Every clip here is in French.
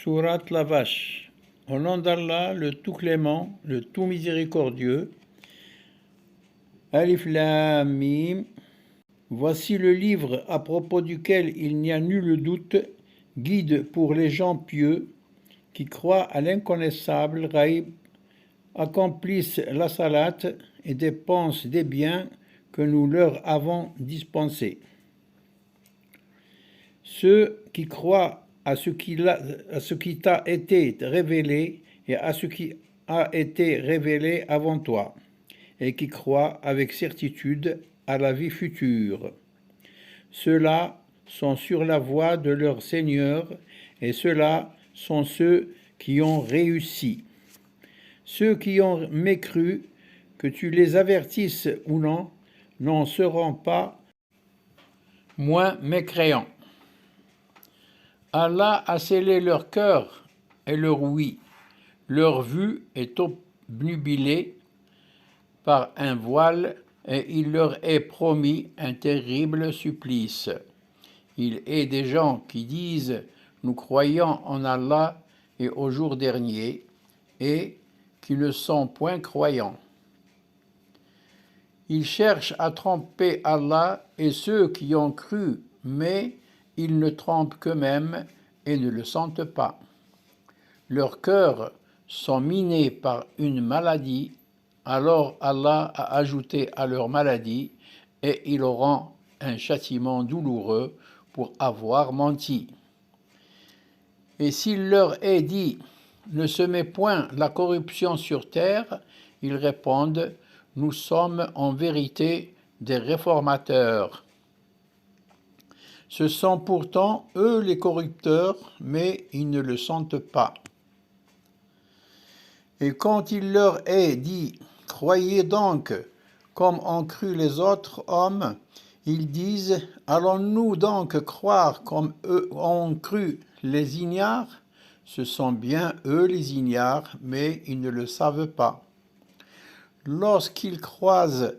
Sourate la Vache. Au nom d'Allah, le tout clément, le tout miséricordieux. Alif Lam Mim. Voici le livre à propos duquel il n'y a nul doute, guide pour les gens pieux qui croient à l'inconnaissable Ghaib, accomplissent la salate et dépensent des biens que nous leur avons dispensés. Ceux qui croient à ce qui t'a été révélé et à ce qui a été révélé avant toi, et qui croient avec certitude à la vie future. Ceux-là sont sur la voie de leur Seigneur, et ceux-là sont ceux qui ont réussi. Ceux qui ont mécru, que tu les avertisses ou non, n'en seront pas moins mécréants. Allah a scellé leur cœur et leur ouïe. Leur vue est obnubilée par un voile et il leur est promis un terrible supplice. Il est des gens qui disent « Nous croyons en Allah et au jour dernier » et qui ne sont point croyants. Ils cherchent à tromper Allah et ceux qui ont cru, mais ils ne trompent qu'eux-mêmes et ne le sentent pas. Leurs cœurs sont minés par une maladie, alors Allah a ajouté à leur maladie et ils auront un châtiment douloureux pour avoir menti. Et s'il leur est dit « Ne semez point la corruption sur terre », ils répondent « Nous sommes en vérité des réformateurs ». Ce sont pourtant eux les corrupteurs, mais ils ne le sentent pas. Et quand il leur est dit « Croyez donc, comme ont cru les autres hommes », ils disent « Allons-nous donc croire comme eux ont cru les ignares ?» Ce sont bien eux les ignares, mais ils ne le savent pas. Lorsqu'ils croisent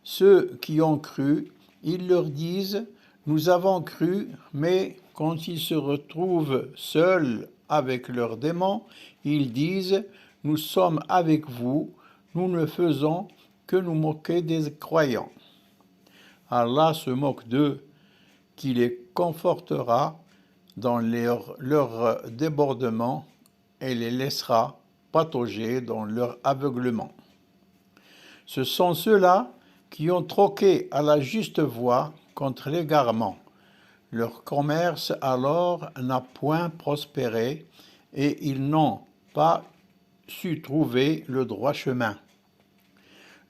ceux qui ont cru, ils leur disent « Nous avons cru », mais quand ils se retrouvent seuls avec leurs démons, ils disent « Nous sommes avec vous, nous ne faisons que nous moquer des croyants. » Allah se moque d'eux, qui les confortera dans leur débordement et les laissera patauger dans leur aveuglement. Ce sont ceux-là qui ont troqué à la juste voie contre l'égarement. Leur commerce alors n'a point prospéré et ils n'ont pas su trouver le droit chemin.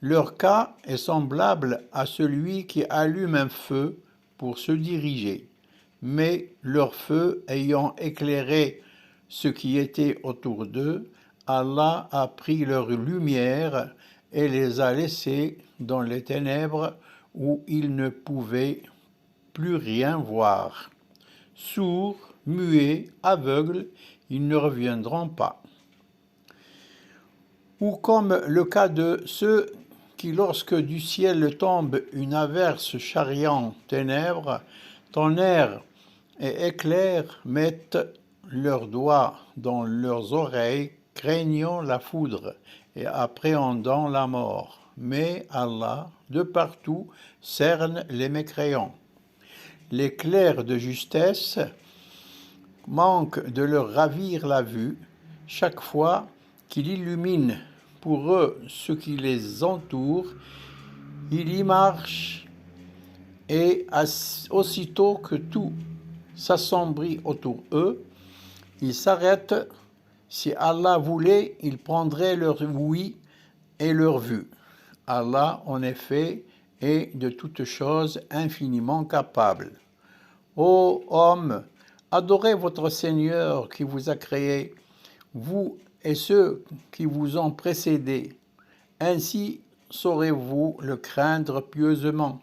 Leur cas est semblable à celui qui allume un feu pour se diriger, mais leur feu ayant éclairé ce qui était autour d'eux, Allah a pris leur lumière et les a laissés dans les ténèbres où ils ne pouvaient plus rien voir. Sourds, muets, aveugles, ils ne reviendront pas. Ou comme le cas de ceux qui, lorsque du ciel tombe une averse charriant ténèbres, tonnerre et éclairs, mettent leurs doigts dans leurs oreilles, craignant la foudre et appréhendant la mort. Mais Allah, de partout, cerne les mécréants. L'éclair de justesse manque de leur ravir la vue chaque fois qu'il illumine pour eux ce qui les entoure. Il y marche et aussitôt que tout s'assombrit autour d'eux, ils s'arrêtent. Si Allah voulait, il prendrait leur ouïe et leur vue. Allah, en effet, est de toutes choses infiniment capable. Ô hommes, adorez votre Seigneur qui vous a créé, vous et ceux qui vous ont précédés. Ainsi saurez-vous le craindre pieusement.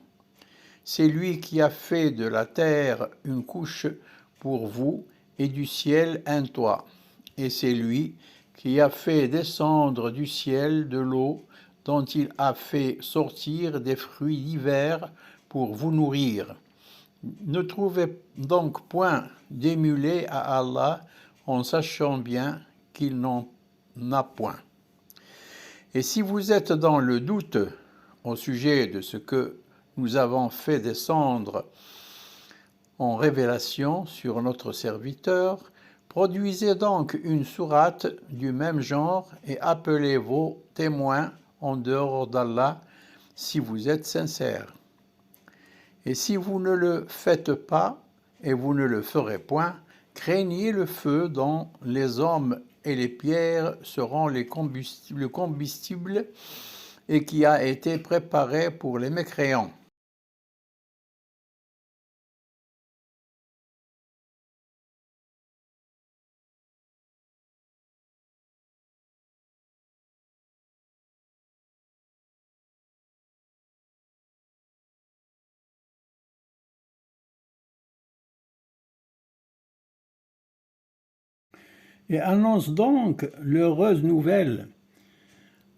C'est lui qui a fait de la terre une couche pour vous et du ciel un toit. Et c'est lui qui a fait descendre du ciel de l'eau dont il a fait sortir des fruits d'hiver pour vous nourrir. Ne trouvez donc point d'émuler à Allah en sachant bien qu'il n'en a point. Et si vous êtes dans le doute au sujet de ce que nous avons fait descendre en révélation sur notre serviteur, produisez donc une sourate du même genre et appelez vos témoins en dehors d'Allah si vous êtes sincères. Et si vous ne le faites pas, et vous ne le ferez point, craignez le feu dont les hommes et les pierres seront le combustible et qui a été préparé pour les mécréants. Et annonce donc l'heureuse nouvelle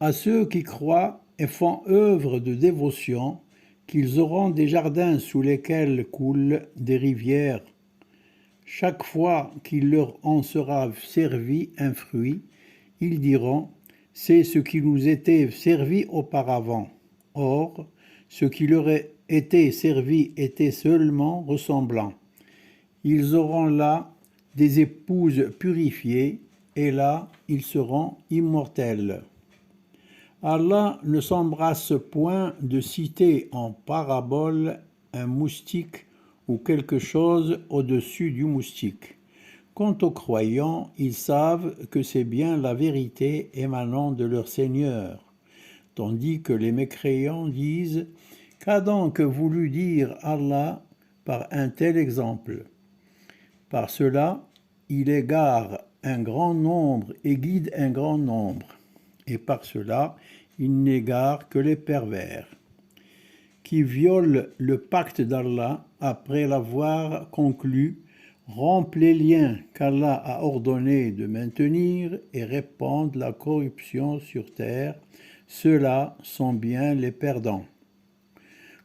à ceux qui croient et font œuvre de dévotion, qu'ils auront des jardins sous lesquels coulent des rivières. Chaque fois qu'il leur en sera servi un fruit, ils diront « c'est ce qui nous était servi auparavant ». Or, ce qui leur était servi était seulement ressemblant. Ils auront là des épouses purifiées, et là ils seront immortels. Allah ne s'embrasse point de citer en parabole un moustique ou quelque chose au-dessus du moustique. Quant aux croyants, ils savent que c'est bien la vérité émanant de leur Seigneur, tandis que les mécréants disent « Qu'a donc voulu dire Allah par un tel exemple ?» Par cela, il égare un grand nombre et guide un grand nombre, et par cela, il n'égare que les pervers, qui violent le pacte d'Allah après l'avoir conclu, rompent les liens qu'Allah a ordonné de maintenir et répandent la corruption sur terre. Ceux-là sont bien les perdants.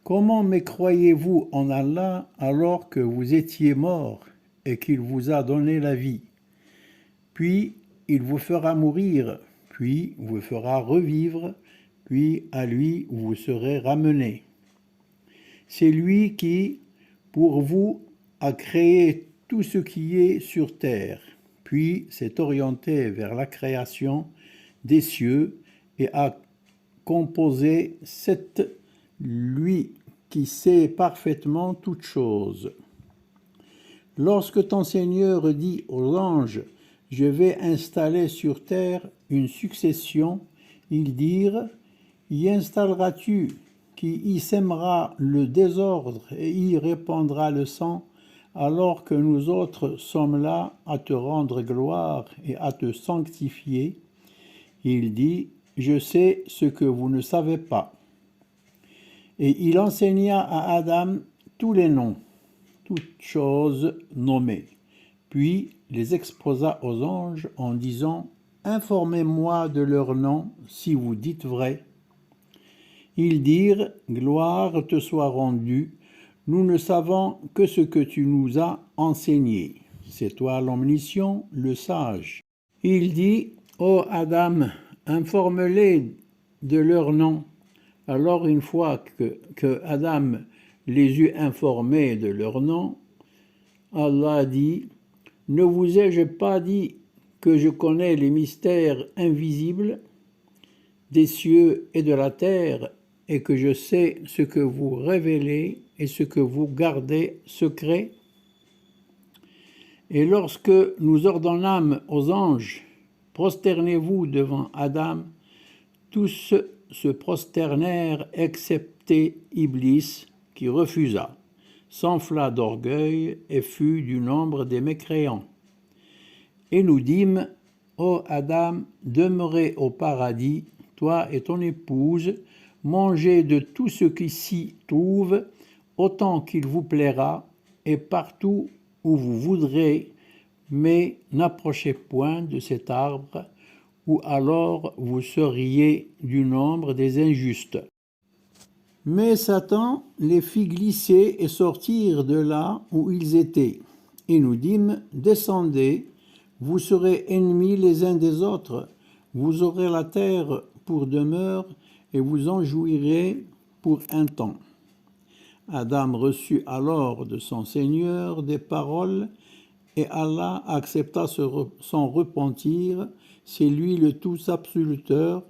Comment mécroyez-vous en Allah alors que vous étiez morts et qu'il vous a donné la vie? Puis il vous fera mourir, puis vous fera revivre, puis à lui vous serez ramenés. C'est lui qui, pour vous, a créé tout ce qui est sur terre, puis s'est orienté vers la création des cieux et a composé cette lui qui sait parfaitement toutes choses. Lorsque ton Seigneur dit aux anges « Je vais installer sur terre une succession », ils dirent « Y installeras-tu qui y sèmera le désordre et y répandra le sang, alors que nous autres sommes là à te rendre gloire et à te sanctifier ?» Il dit « Je sais ce que vous ne savez pas. » Et il enseigna à Adam tous les noms, toutes choses nommées. Puis les exposa aux anges en disant « Informez-moi de leurs noms si vous dites vrai. » Ils dirent « Gloire te soit rendue, nous ne savons que ce que tu nous as enseigné. C'est toi l'omniscient, le sage. » Il dit « Ô Adam, informe-les de leurs noms. » Alors une fois que Adam les eut informés de leurs noms, Allah dit « Ne vous ai-je pas dit que je connais les mystères invisibles des cieux et de la terre et que je sais ce que vous révélez et ce que vous gardez secret ?» Et lorsque nous ordonnâmes aux anges « Prosternez-vous devant Adam », tous se prosternèrent excepté Iblis qui refusa, s'enfla d'orgueil et fut du nombre des mécréants. Et nous dîmes, ô Adam, demeurez au paradis, toi et ton épouse, mangez de tout ce qui s'y trouve, autant qu'il vous plaira, et partout où vous voudrez, mais n'approchez point de cet arbre, ou alors vous seriez du nombre des injustes. Mais Satan les fit glisser et sortir de là où ils étaient. Et nous dîmes, descendez, Vous serez ennemis les uns des autres, vous aurez la terre pour demeure, et vous en jouirez pour un temps. Adam reçut alors de son Seigneur des paroles, et Allah accepta son repentir. C'est lui le tout absoluteur,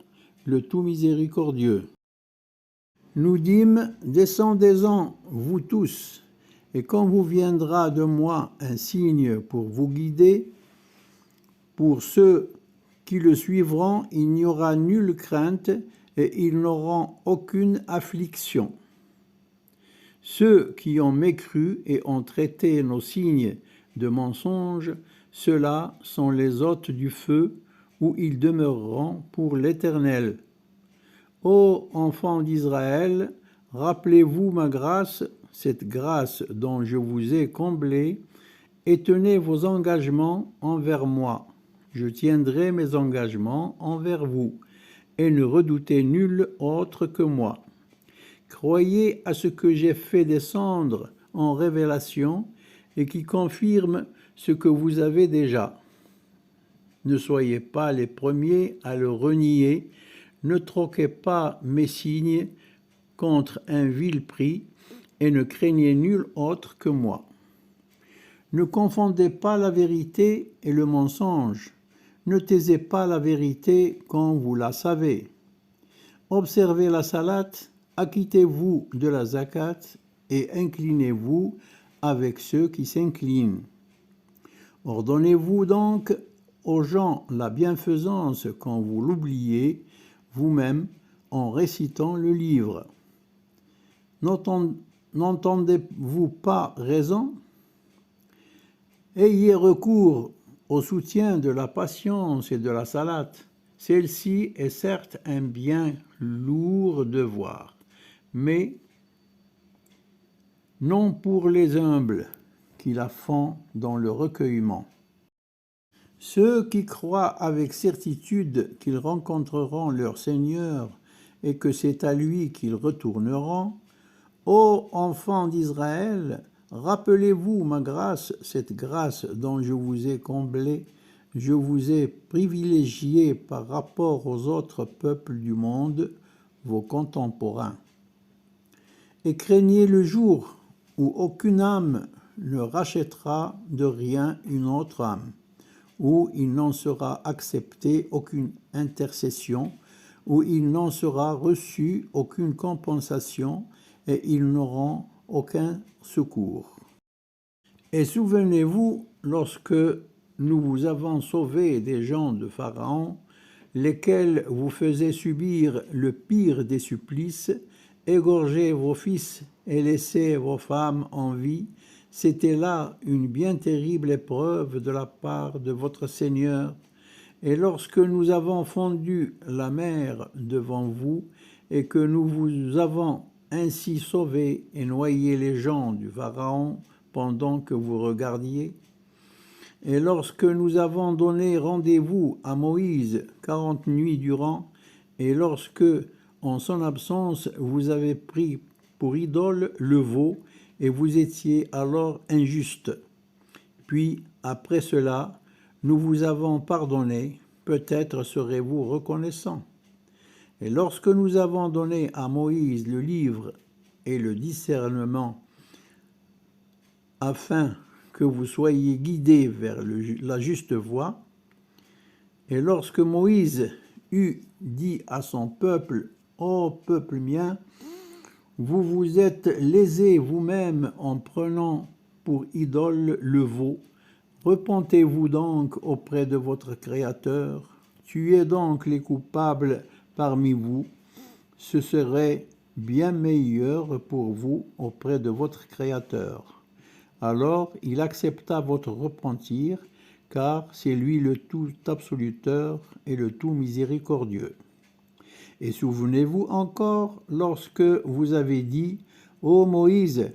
le tout miséricordieux. Nous dîmes, descendez-en, vous tous, et quand vous viendra de moi un signe pour vous guider, pour ceux qui le suivront, il n'y aura nulle crainte et ils n'auront aucune affliction. Ceux qui ont mécru et ont traité nos signes de mensonges, ceux-là sont les hôtes du feu, où ils demeureront pour l'Éternel. Ô enfants d'Israël, rappelez-vous ma grâce, cette grâce dont je vous ai comblé, et tenez vos engagements envers moi. Je tiendrai mes engagements envers vous, et ne redoutez nul autre que moi. Croyez à ce que j'ai fait descendre en révélation et qui confirme ce que vous avez déjà. Ne soyez pas les premiers à le renier, ne troquez pas mes signes contre un vil prix et ne craignez nul autre que moi. Ne confondez pas la vérité et le mensonge, ne taisez pas la vérité quand vous la savez. Observez la salate, acquittez-vous de la zakat et inclinez-vous avec ceux qui s'inclinent. Ordonnez-vous donc aux gens la bienfaisance quand vous l'oubliez vous-même en récitant le livre. N'entendez-vous pas raison? Ayez recours au soutien de la patience et de la salate. Celle-ci est certes un bien lourd devoir, mais non pour les humbles qui la font dans le recueillement. Ceux qui croient avec certitude qu'ils rencontreront leur Seigneur et que c'est à lui qu'ils retourneront, ô enfants d'Israël, rappelez-vous ma grâce, cette grâce dont je vous ai comblé, je vous ai privilégié par rapport aux autres peuples du monde, vos contemporains. Et craignez le jour où aucune âme ne rachètera de rien une autre âme, où il n'en sera accepté aucune intercession, où il n'en sera reçu aucune compensation, et ils n'auront aucun secours. Et souvenez-vous, lorsque nous vous avons sauvés des gens de Pharaon, lesquels vous faisaient subir le pire des supplices, égorger vos fils et laisser vos femmes en vie, c'était là une bien terrible épreuve de la part de votre Seigneur. Et lorsque nous avons fondu la mer devant vous, et que nous vous avons ainsi sauvés et noyé les gens du Pharaon pendant que vous regardiez, et lorsque nous avons donné rendez-vous à Moïse 40 nuits durant, et lorsque, en son absence, vous avez pris pour idole le veau, et vous étiez alors injuste. Puis, après cela, nous vous avons pardonné, peut-être serez-vous reconnaissants. Et lorsque nous avons donné à Moïse le livre et le discernement, afin que vous soyez guidés vers la juste voie, et lorsque Moïse eut dit à son peuple, « Ô peuple mien, vous vous êtes lésés vous-même en prenant pour idole le veau. Repentez-vous donc auprès de votre Créateur. Tuez donc les coupables parmi vous. Ce serait bien meilleur pour vous auprès de votre Créateur. » Alors il accepta votre repentir, car c'est lui le tout absoluteur et le tout miséricordieux. Et souvenez-vous encore lorsque vous avez dit, « Ô Moïse,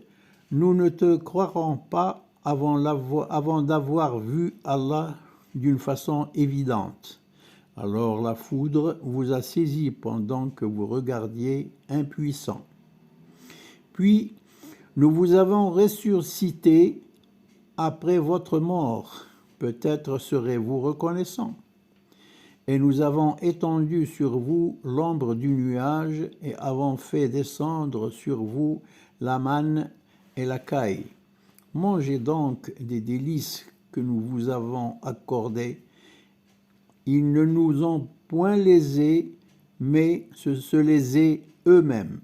nous ne te croirons pas avant d'avoir vu Allah d'une façon évidente. » Alors la foudre vous a saisi pendant que vous regardiez impuissant. Puis nous vous avons ressuscité après votre mort, peut-être serez-vous reconnaissants. Et nous avons étendu sur vous l'ombre du nuage et avons fait descendre sur vous la manne et la caille. Mangez donc des délices que nous vous avons accordées. Ils ne nous ont point lésés, mais se lésaient eux-mêmes.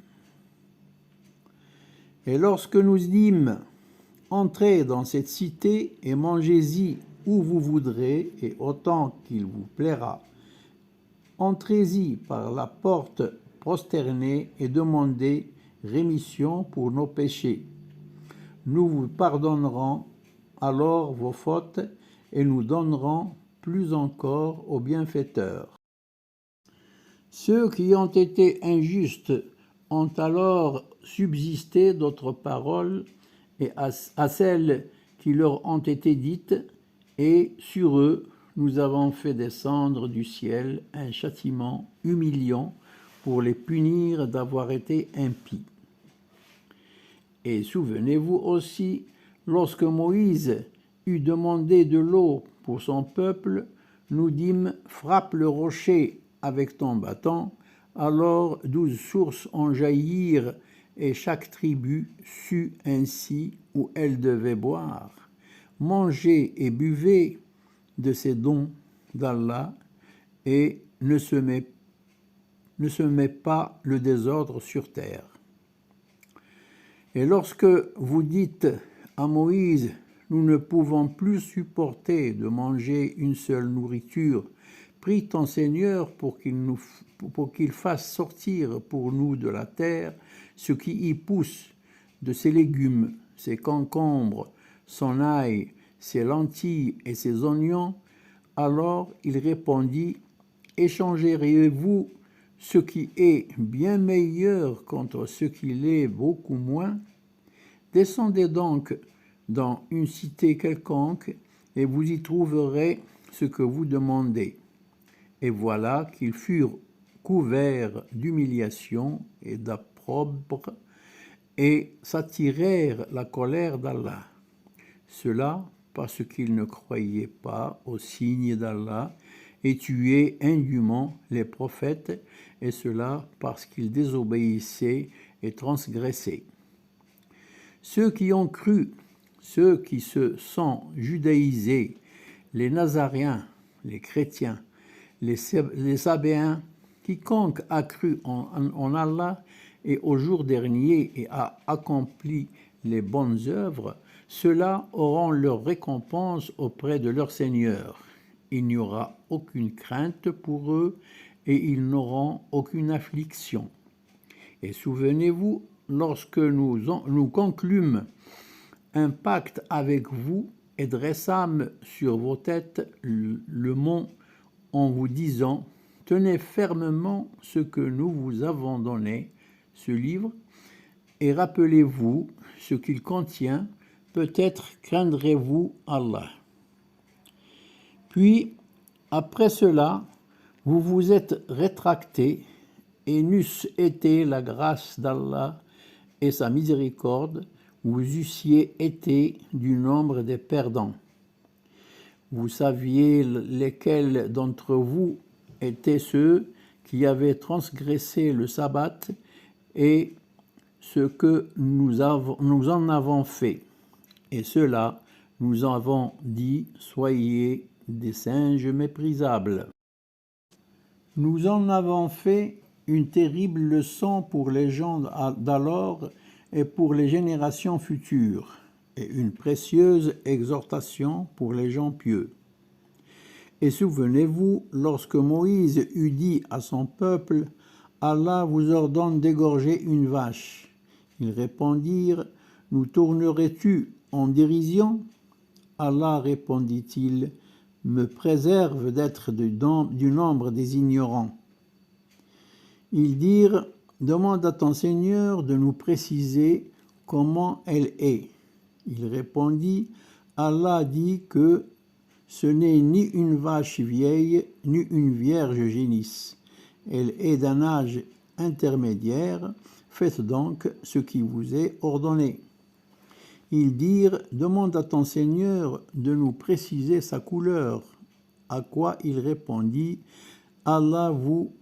Et lorsque nous dîmes, entrez dans cette cité et mangez-y où vous voudrez et autant qu'il vous plaira. Entrez-y par la porte prosternée et demandez rémission pour nos péchés. Nous vous pardonnerons alors vos fautes et nous donnerons plus encore aux bienfaiteurs. Ceux qui ont été injustes ont alors subsisté d'autres paroles et à celles qui leur ont été dites, et sur eux nous avons fait descendre du ciel un châtiment humiliant pour les punir d'avoir été impies. Et souvenez-vous aussi, lorsque Moïse eut demandé de l'eau pour son peuple, nous dîmes « Frappe le rocher avec ton bâton », alors 12 sources en jaillirent, et chaque tribu sut ainsi où elle devait boire. Mangez et buvez de ces dons d'Allah, et ne semez pas le désordre sur terre. Et lorsque vous dites à Moïse, nous ne pouvons plus supporter de manger une seule nourriture, prie ton Seigneur pour qu'il fasse sortir pour nous de la terre ce qui y pousse, de ses légumes, ses concombres, son ail, ses lentilles et ses oignons. Alors il répondit, échangeriez-vous ce qui est bien meilleur contre ce qui l'est beaucoup moins? Descendez donc dans une cité quelconque, et vous y trouverez ce que vous demandez. Et voilà qu'ils furent couverts d'humiliation et d'opprobre, et s'attirèrent la colère d'Allah. Cela parce qu'ils ne croyaient pas aux signes d'Allah et tuaient indûment les prophètes, et cela parce qu'ils désobéissaient et transgressaient. Ceux qui ont cru, ceux qui se sont judaïsés, les Nazaréens, les chrétiens, les Sabéens, quiconque a cru en Allah et au jour dernier et a accompli les bonnes œuvres, ceux-là auront leur récompense auprès de leur Seigneur. Il n'y aura aucune crainte pour eux et ils n'auront aucune affliction. Et souvenez-vous, lorsque nous conclûmes un pacte avec vous et dressâmes sur vos têtes le mont en vous disant « Tenez fermement ce que nous vous avons donné, ce livre, et rappelez-vous ce qu'il contient, peut-être craindrez-vous Allah. » Puis, après cela, vous vous êtes rétractés, et n'eût été la grâce d'Allah et sa miséricorde, vous eussiez été du nombre des perdants. Vous saviez lesquels d'entre vous étaient ceux qui avaient transgressé le sabbat et ce que nous en avons fait. Et cela, nous avons dit, soyez des singes méprisables. Nous en avons fait une terrible leçon pour les gens d'alors et pour les générations futures, et une précieuse exhortation pour les gens pieux. Et souvenez-vous, lorsque Moïse eut dit à son peuple, « Allah vous ordonne d'égorger une vache », ils répondirent, « Nous tournerais-tu en dérision ?» Allah répondit-il, « Me préserve d'être du nombre des ignorants. » Ils dirent, « Demande à ton Seigneur de nous préciser comment elle est. » Il répondit, « Allah dit que ce n'est ni une vache vieille, ni une vierge génisse. Elle est d'un âge intermédiaire. Faites donc ce qui vous est ordonné. » Ils dirent, demande à ton Seigneur de nous préciser sa couleur. À quoi il répondit, Allah vous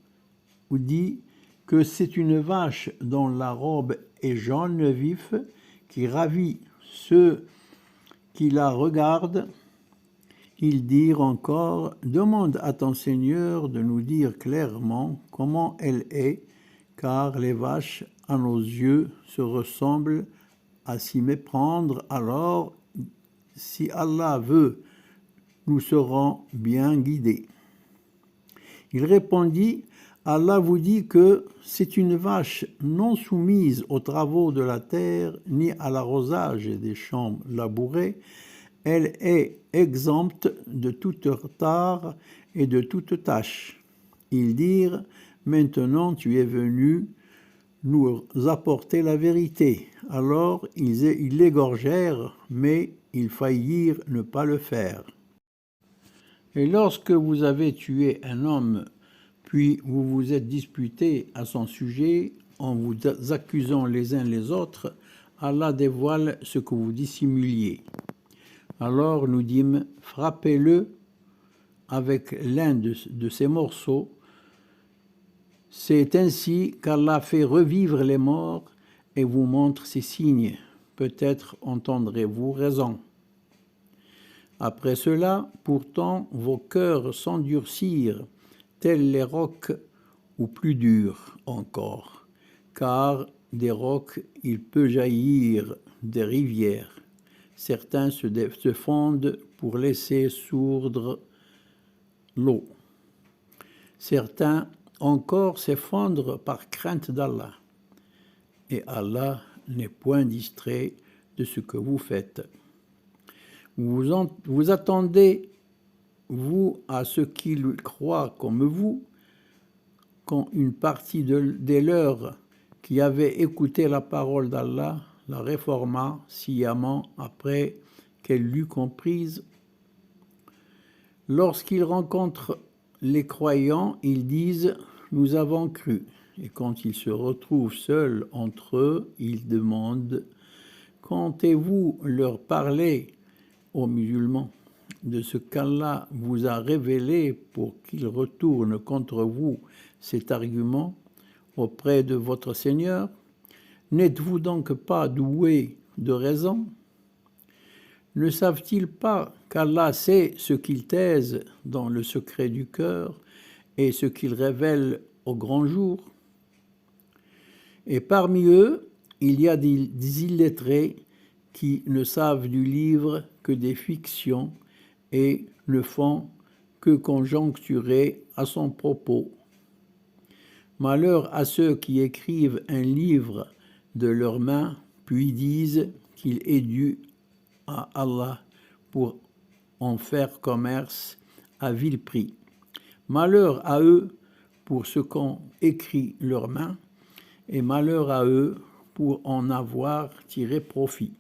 dit que c'est une vache dont la robe est jaune vif, qui ravit ceux qui la regardent. Ils dirent encore, demande à ton Seigneur de nous dire clairement comment elle est, car les vaches à nos yeux se ressemblent à s'y méprendre. Alors, si Allah veut, nous serons bien guidés. Il répondit, Allah vous dit que c'est une vache non soumise aux travaux de la terre, ni à l'arrosage des champs labourés. Elle est exempte de toute retard et de toute tâche. Ils dirent, maintenant tu es venu nous apporter la vérité. Alors ils l'égorgèrent, mais ils faillirent ne pas le faire. Et lorsque vous avez tué un homme, puis vous vous êtes disputés à son sujet, en vous accusant les uns les autres, Allah dévoile ce que vous dissimuliez. Alors nous dîmes, frappez-le avec l'un de ces morceaux. C'est ainsi qu'Allah fait revivre les morts et vous montre ses signes. Peut-être entendrez-vous raison. Après cela, pourtant, vos cœurs s'endurcirent, tels les rocs, ou plus durs encore, car des rocs, il peut jaillir des rivières. Certains se fondent pour laisser sourdre l'eau. Certains encore s'effondrent par crainte d'Allah. Et Allah n'est point distrait de ce que vous faites. Vous attendez, vous, à ceux qui croient comme vous, quand une partie des leurs qui avaient écouté la parole d'Allah la réforma sciemment après qu'elle l'eut comprise. Lorsqu'ils rencontrent les croyants, ils disent « Nous avons cru ». Et quand ils se retrouvent seuls entre eux, ils demandent « Comptez-vous leur parler, aux musulmans, de ce qu'Allah vous a révélé pour qu'ils retournent contre vous cet argument auprès de votre Seigneur ? N'êtes-vous donc pas doués de raison ? Ne savent-ils pas qu'Allah sait ce qu'ils taisent dans le secret du cœur et ce qu'ils révèlent au grand jour ? Et parmi eux, il y a des illettrés qui ne savent du livre que des fictions et ne font que conjecturer à son propos. Malheur à ceux qui écrivent un livre de leurs mains, puis disent qu'il est dû à Allah pour en faire commerce à vil prix. Malheur à eux pour ce qu'ont écrit leurs mains, et malheur à eux pour en avoir tiré profit.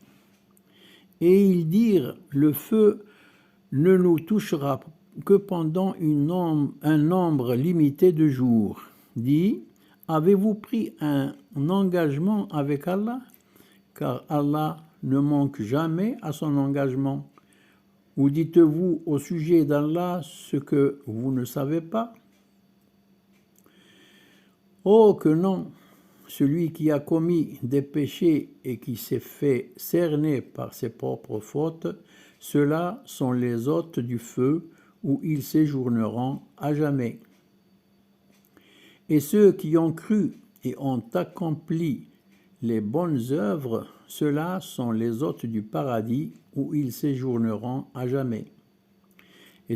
Et ils dirent, le feu ne nous touchera que pendant un nombre limité de jours. Dit, avez-vous pris un engagement avec Allah? Car Allah ne manque jamais à son engagement. Ou dites-vous au sujet d'Allah ce que vous ne savez pas? Oh que non! Celui qui a commis des péchés et qui s'est fait cerner par ses propres fautes, ceux-là sont les hôtes du feu où ils séjourneront à jamais. Et ceux qui ont cru et ont accompli les bonnes œuvres, ceux-là sont les hôtes du paradis où ils séjourneront à jamais. Et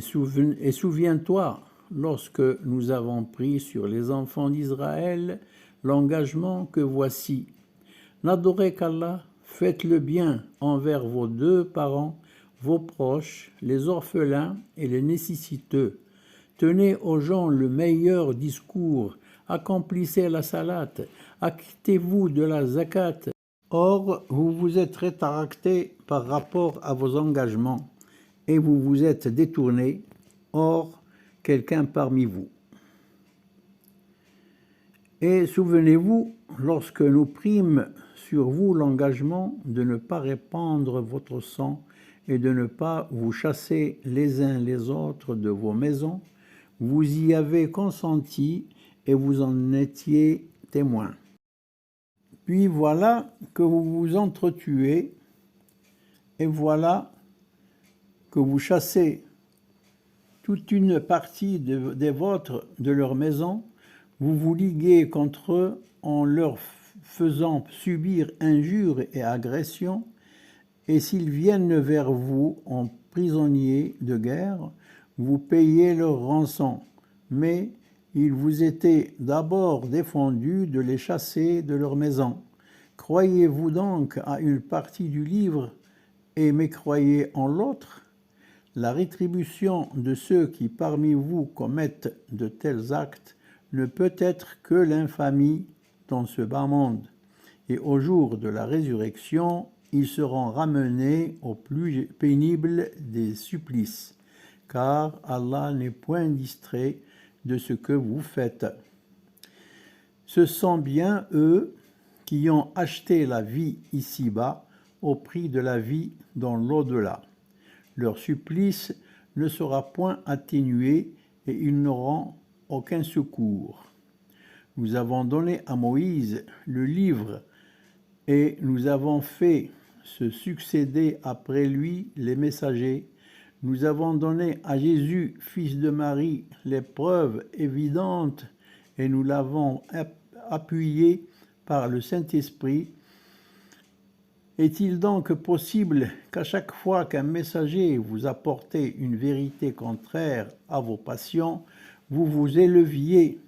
souviens-toi, lorsque nous avons pris sur les enfants d'Israël l'engagement que voici. N'adorez qu'Allah, faites le bien envers vos deux parents, vos proches, les orphelins et les nécessiteux. Tenez aux gens le meilleur discours, accomplissez la salate, acquittez-vous de la zakat. Or, vous vous êtes rétractés par rapport à vos engagements et vous vous êtes détournés, or, quelqu'un parmi vous. Et souvenez-vous, lorsque nous prîmes sur vous l'engagement de ne pas répandre votre sang et de ne pas vous chasser les uns les autres de vos maisons. Vous y avez consenti et vous en étiez témoins. Puis voilà que vous vous entretuez, et voilà que vous chassez toute une partie des vôtres de leur maison, vous vous liguez contre eux en leur faisant subir injures et agressions, et s'ils viennent vers vous en prisonniers de guerre, vous payez leur rançon. Mais il vous était d'abord défendu de les chasser de leur maison. Croyez-vous donc à une partie du livre et mécroyez en l'autre? La rétribution de ceux qui parmi vous commettent de tels actes ne peut être que l'infamie dans ce bas monde. Et au jour de la résurrection, ils seront ramenés au plus pénible des supplices, car Allah n'est point distrait de ce que vous faites. Ce sont bien eux qui ont acheté la vie ici-bas au prix de la vie dans l'au-delà. Leur supplice ne sera point atténué et ils n'auront aucun secours. Nous avons donné à Moïse le livre et nous avons fait se succéder après lui les messagers. Nous avons donné à Jésus, fils de Marie, les preuves évidentes et nous l'avons appuyé par le Saint-Esprit. Est-il donc possible qu'à chaque fois qu'un messager vous apporte une vérité contraire à vos passions, vous vous éleviez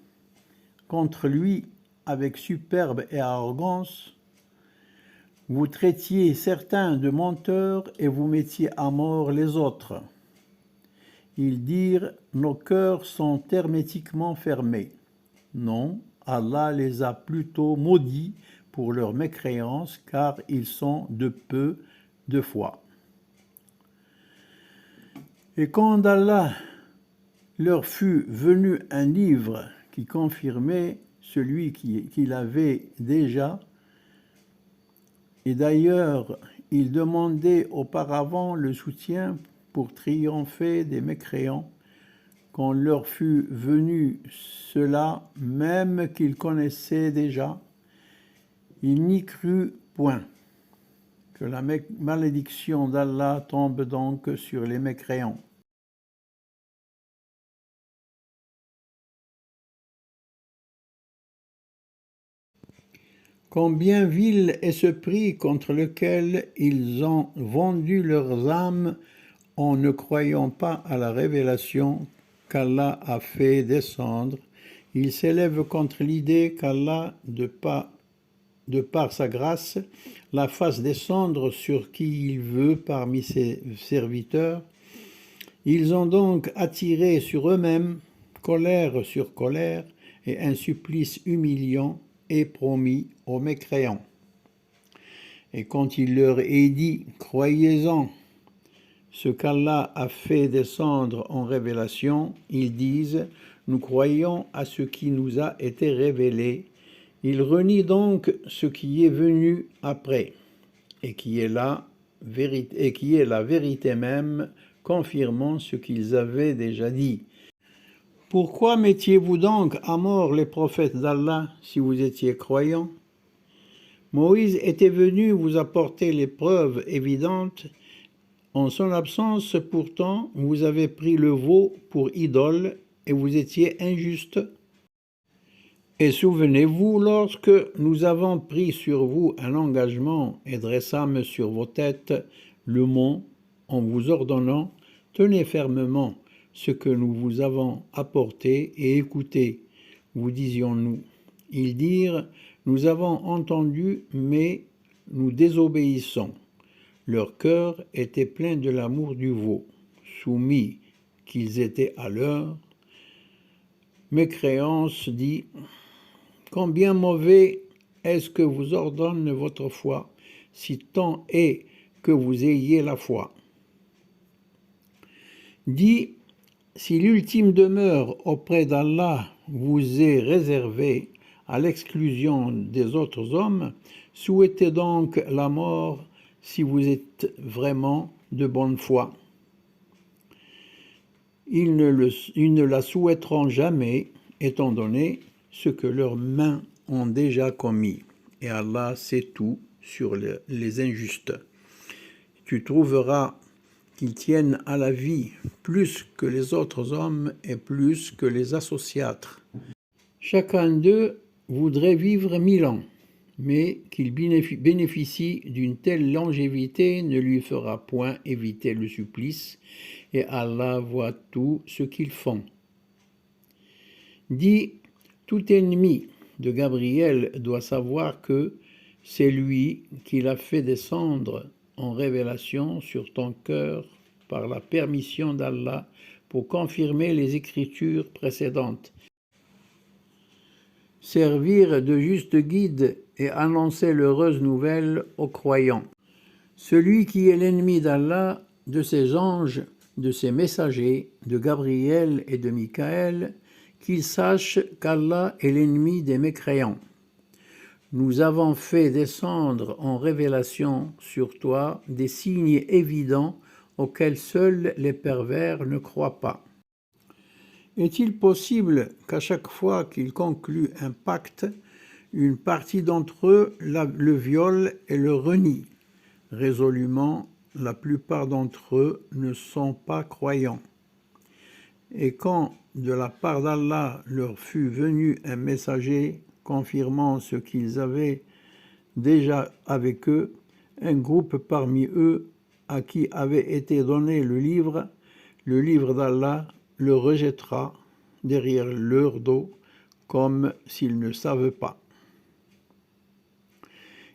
contre lui avec superbe et arrogance? Vous traitiez certains de menteurs et vous mettiez à mort les autres. Ils dirent, nos cœurs sont hermétiquement fermés. Non, Allah les a plutôt maudits pour leur mécréance, car ils sont de peu de foi. Et quand d'Allah leur fut venu un livre qui confirmait celui qu'il avait déjà, et d'ailleurs il demandait auparavant le soutien pour triompher des mécréants, quand leur fut venu cela même qu'ils connaissaient déjà, il n'y crut point. Que la malédiction d'Allah tombe donc sur les mécréants. Combien vil est ce prix contre lequel ils ont vendu leurs âmes en ne croyant pas à la révélation qu'Allah a fait descendre. Ils s'élèvent contre l'idée qu'Allah, de par sa grâce, la fasse descendre sur qui il veut parmi ses serviteurs. Ils ont donc attiré sur eux-mêmes colère sur colère et un supplice humiliant est promis aux mécréants. Et quand il leur est dit « Croyez-en » ce qu'Allah a fait descendre en révélation, ils disent « Nous croyons à ce qui nous a été révélé ». Ils renient donc ce qui est venu après, et qui est la vérité même, confirmant ce qu'ils avaient déjà dit. Pourquoi mettiez-vous donc à mort les prophètes d'Allah si vous étiez croyants? Moïse était venu vous apporter les preuves évidentes. En son absence, pourtant, vous avez pris le veau pour idole et vous étiez injuste. Et souvenez-vous, lorsque nous avons pris sur vous un engagement et dressâmes sur vos têtes le mont en vous ordonnant, tenez fermement ce que nous vous avons apporté et écoutez, vous disions-nous. Ils dirent, nous avons entendu, mais nous désobéissons. Leur cœur était plein de l'amour du veau, soumis qu'ils étaient à leur mécréance, dit, combien mauvais est-ce que vous ordonne votre foi, si tant est que vous ayez la foi. Dit, si l'ultime demeure auprès d'Allah vous est réservée à l'exclusion des autres hommes, Souhaitez donc la mort si vous êtes vraiment de bonne foi. Ils ne la souhaiteront jamais, étant donné ce que leurs mains ont déjà commis. Et Allah sait tout sur les injustes. Tu trouveras qu'ils tiennent à la vie plus que les autres hommes et plus que les associatres. Chacun d'eux voudrait vivre 1000 ans, mais qu'il bénéficie d'une telle longévité ne lui fera point éviter le supplice, et Allah voit tout ce qu'ils font. Dis, tout ennemi de Gabriel doit savoir que c'est lui qui l'a fait descendre en révélation sur ton cœur par la permission d'Allah pour confirmer les écritures précédentes, servir de juste guide et annoncer l'heureuse nouvelle aux croyants. Celui qui est l'ennemi d'Allah, de ses anges, de ses messagers, de Gabriel et de Michaël, qu'il sache qu'Allah est l'ennemi des mécréants. Nous avons fait descendre en révélation sur toi des signes évidents auxquels seuls les pervers ne croient pas. Est-il possible qu'à chaque fois qu'ils concluent un pacte, une partie d'entre eux le viole et le renie? Résolument, la plupart d'entre eux ne sont pas croyants. Et quand de la part d'Allah leur fut venu un messager confirmant ce qu'ils avaient déjà avec eux, un groupe parmi eux à qui avait été donné le livre d'Allah, le rejettera derrière leur dos comme s'ils ne savent pas.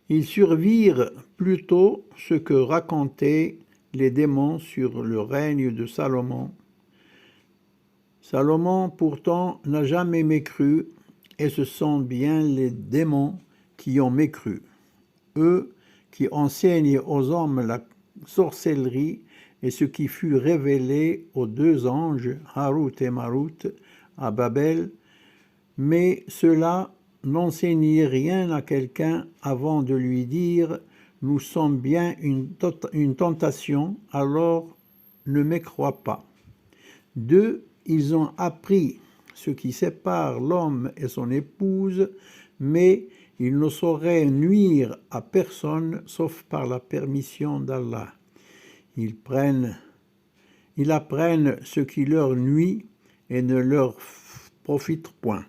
Ils survirent plutôt ce que racontaient les démons sur le règne de Salomon. Salomon pourtant n'a jamais mécru, et ce sont bien les démons qui ont mécru, eux qui enseignent aux hommes la sorcellerie et ce qui fut révélé aux deux anges, Harut et Marut, à Babel, mais ceux-là n'enseignaient rien à quelqu'un avant de lui dire « Nous sommes bien une tentation, alors ne mécrois pas ». 2. Ils ont appris ce qui sépare l'homme et son épouse, mais ils ne sauraient nuire à personne sauf par la permission d'Allah. Ils apprennent ce qui leur nuit et ne leur profite point.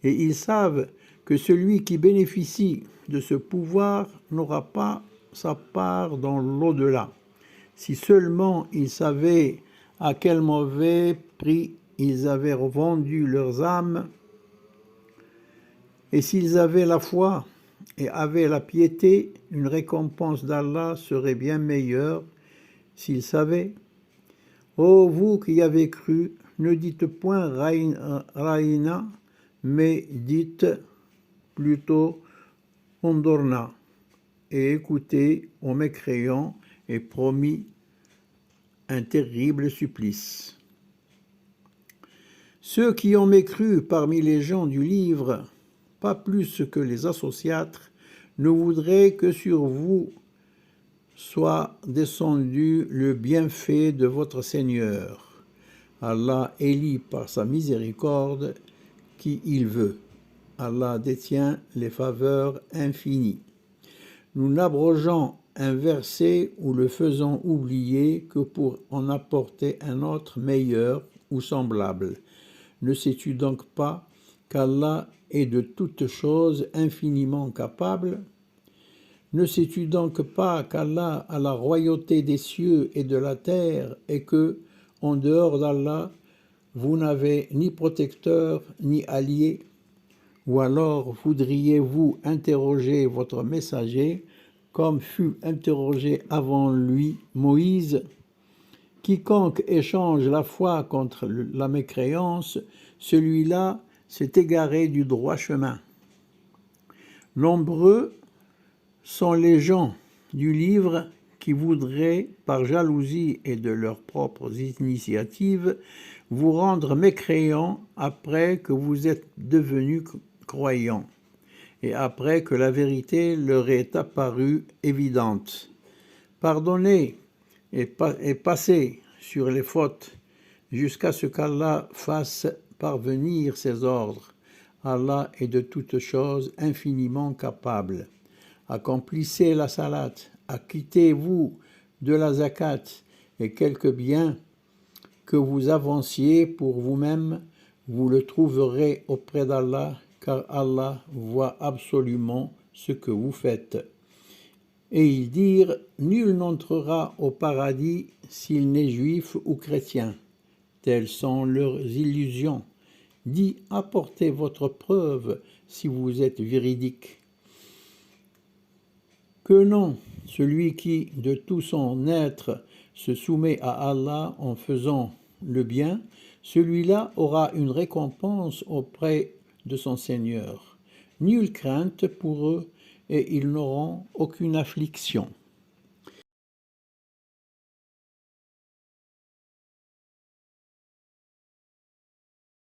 Et ils savent que celui qui bénéficie de ce pouvoir n'aura pas sa part dans l'au-delà. Si seulement ils savaient à quel mauvais prix ils avaient vendu leurs âmes, et s'ils avaient la foi et avaient la piété, une récompense d'Allah serait bien meilleure s'ils savaient. Ô vous qui avez cru, ne dites point Raïna, mais dites plutôt Ondorna, et écoutez aux mécréants et promis un terrible supplice. Ceux qui ont mécru parmi les gens du livre, pas plus que les associatres, ne voudraient que sur vous soit descendu le bienfait de votre Seigneur. Allah élit par sa miséricorde qui il veut. Allah détient les faveurs infinies. Nous n'abrogeons un verset ou le faisons oublier que pour en apporter un autre meilleur ou semblable. Ne sais-tu donc pas qu'Allah est de toutes choses infiniment capable? Ne sais-tu donc pas qu'Allah a la royauté des cieux et de la terre et que, en dehors d'Allah, vous n'avez ni protecteur ni allié? Ou alors voudriez-vous interroger votre messager comme fut interrogé avant lui Moïse? Quiconque échange la foi contre la mécréance, celui-là s'est égaré du droit chemin. Nombreux sont les gens du livre qui voudraient, par jalousie et de leurs propres initiatives, vous rendre mécréants après que vous êtes devenus croyants. et après que la vérité leur est apparue évidente. Pardonnez et passez sur les fautes jusqu'à ce qu'Allah fasse parvenir ses ordres. Allah est de toutes choses infiniment capable. Accomplissez la salat, acquittez-vous de la zakat et quelque bien que vous avanciez pour vous-même, vous le trouverez auprès d'Allah, car Allah voit absolument ce que vous faites. Et ils dirent, nul n'entrera au paradis s'il n'est juif ou chrétien. Telles sont leurs illusions. Dis, apportez votre preuve si vous êtes véridique. Que non, celui qui, de tout son être, se soumet à Allah en faisant le bien, celui-là aura une récompense auprès de son Seigneur. Nulle crainte pour eux et ils n'auront aucune affliction.